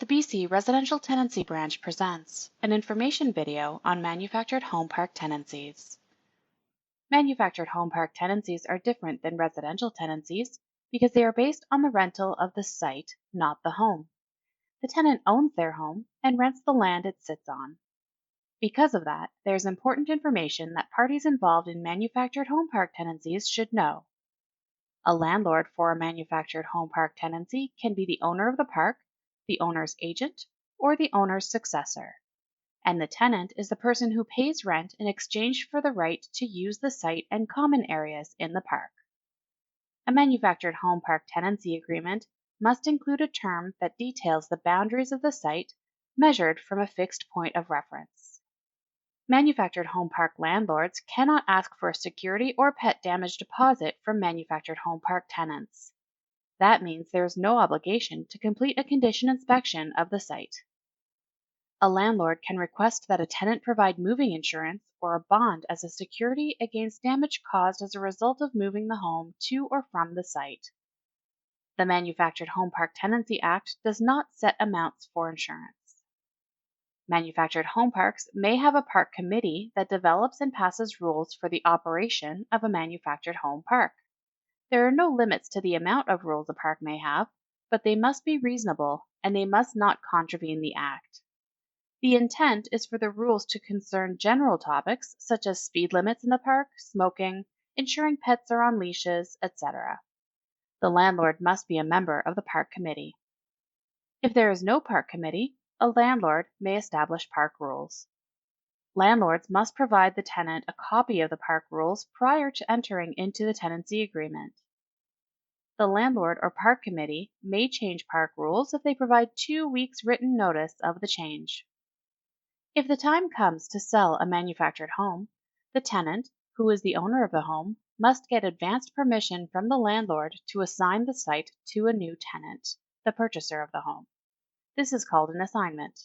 BC Residential Tenancy Branch presents an information video on manufactured home park tenancies. Manufactured home park tenancies are different than residential tenancies because they are based on the rental of the site, not the home. The tenant owns their home and rents the land it sits on. Because of that, there's important information that parties involved in manufactured home park tenancies should know. A landlord for a manufactured home park tenancy can be the owner of the park, the owner's agent, or the owner's successor. And the tenant is the person who pays rent in exchange for the right to use the site and common areas in the park. A manufactured home park tenancy agreement must include a term that details the boundaries of the site measured from a fixed point of reference. Manufactured home park landlords cannot ask for a security or pet damage deposit from manufactured home park tenants. That means there is no obligation to complete a condition inspection of the site. A landlord can request that a tenant provide moving insurance or a bond as a security against damage caused as a result of moving the home to or from the site. The Manufactured Home Park Tenancy Act does not set amounts for insurance. Manufactured home parks may have a park committee that develops and passes rules for the operation of a manufactured home park. There are no limits to the amount of rules a park may have, but they must be reasonable and they must not contravene the Act. The intent is for the rules to concern general topics such as speed limits in the park, smoking, ensuring pets are on leashes, etc. The landlord must be a member of the park committee. If there is no park committee, a landlord may establish park rules. Landlords must provide the tenant a copy of the park rules prior to entering into the tenancy agreement. The landlord or park committee may change park rules if they provide 2 weeks written notice of the change. If the time comes to sell a manufactured home, the tenant, who is the owner of the home, must get advanced permission from the landlord to assign the site to a new tenant, the purchaser of the home. This is called an assignment.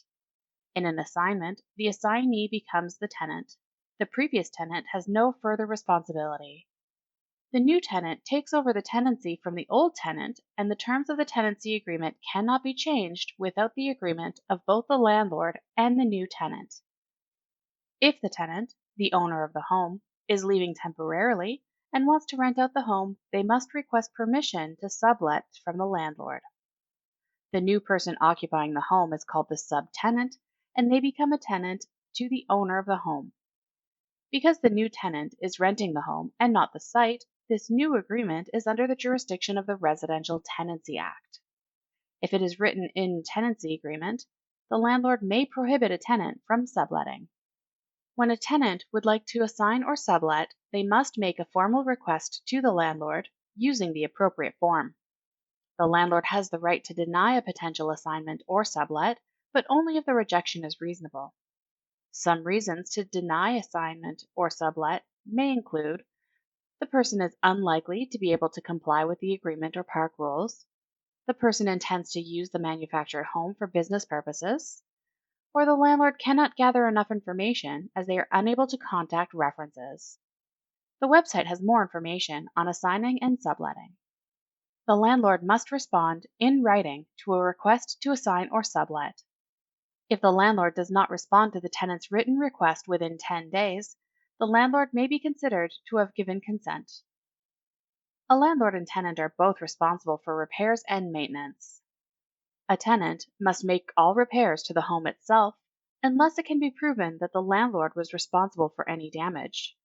In an assignment, the assignee becomes the tenant. The previous tenant has no further responsibility. The new tenant takes over the tenancy from the old tenant, and the terms of the tenancy agreement cannot be changed without the agreement of both the landlord and the new tenant. If the tenant, the owner of the home, is leaving temporarily and wants to rent out the home, they must request permission to sublet from the landlord. The new person occupying the home is called the subtenant, and they become a tenant to the owner of the home. Because the new tenant is renting the home and not the site, this new agreement is under the jurisdiction of the Residential Tenancy Act. If it is written in tenancy agreement, the landlord may prohibit a tenant from subletting. When a tenant would like to assign or sublet, they must make a formal request to the landlord using the appropriate form. The landlord has the right to deny a potential assignment or sublet, but only if the rejection is reasonable. Some reasons to deny assignment or sublet may include the person is unlikely to be able to comply with the agreement or park rules, the person intends to use the manufactured home for business purposes, or the landlord cannot gather enough information as they are unable to contact references. The website has more information on assigning and subletting. The landlord must respond in writing to a request to assign or sublet. If the landlord does not respond to the tenant's written request within 10 days, the landlord may be considered to have given consent. A landlord and tenant are both responsible for repairs and maintenance. A tenant must make all repairs to the home itself unless it can be proven that the landlord was responsible for any damage,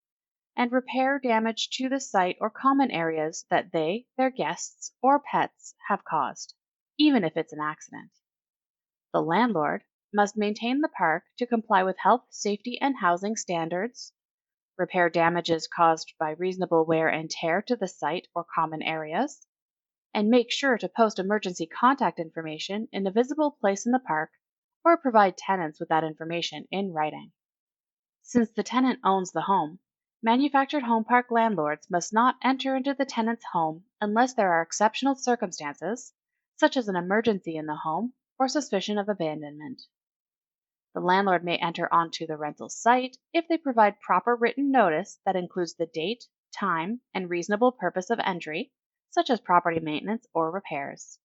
and repair damage to the site or common areas that they, their guests, or pets have caused, even if it's an accident. The landlord must maintain the park to comply with health, safety, and housing standards, repair damages caused by reasonable wear and tear to the site or common areas, and make sure to post emergency contact information in a visible place in the park or provide tenants with that information in writing. Since the tenant owns the home, manufactured home park landlords must not enter into the tenant's home unless there are exceptional circumstances, such as an emergency in the home or suspicion of abandonment. The landlord may enter onto the rental site if they provide proper written notice that includes the date, time, and reasonable purpose of entry, such as property maintenance or repairs.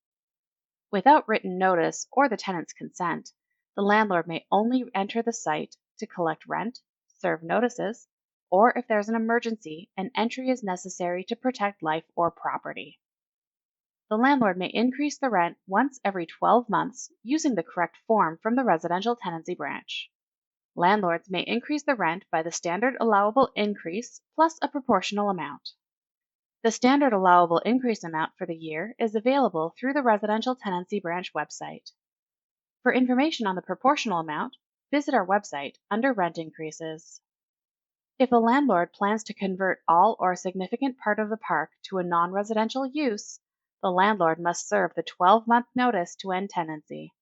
Without written notice or the tenant's consent, the landlord may only enter the site to collect rent, serve notices, or if there's an emergency, an entry is necessary to protect life or property. The landlord may increase the rent once every 12 months using the correct form from the residential tenancy branch. Landlords may increase the rent by the standard allowable increase plus a proportional amount. The standard allowable increase amount for the year is available through the residential tenancy branch website. For information on the proportional amount, visit our website under rent increases. If a landlord plans to convert all or a significant part of the park to a non-residential use, the landlord must serve the 12-month notice to end tenancy.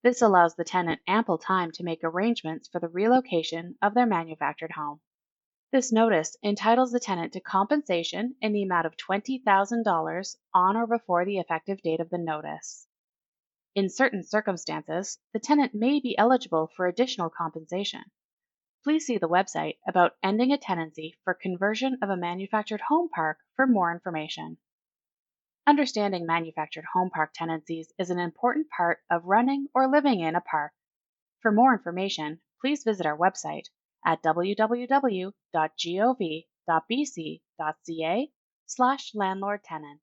This allows the tenant ample time to make arrangements for the relocation of their manufactured home. This notice entitles the tenant to compensation in the amount of $20,000 on or before the effective date of the notice. In certain circumstances, the tenant may be eligible for additional compensation. Please see the website about ending a tenancy for conversion of a manufactured home park for more information. Understanding manufactured home park tenancies is an important part of running or living in a park. For more information, please visit our website at www.gov.bc.ca/landlord-tenant.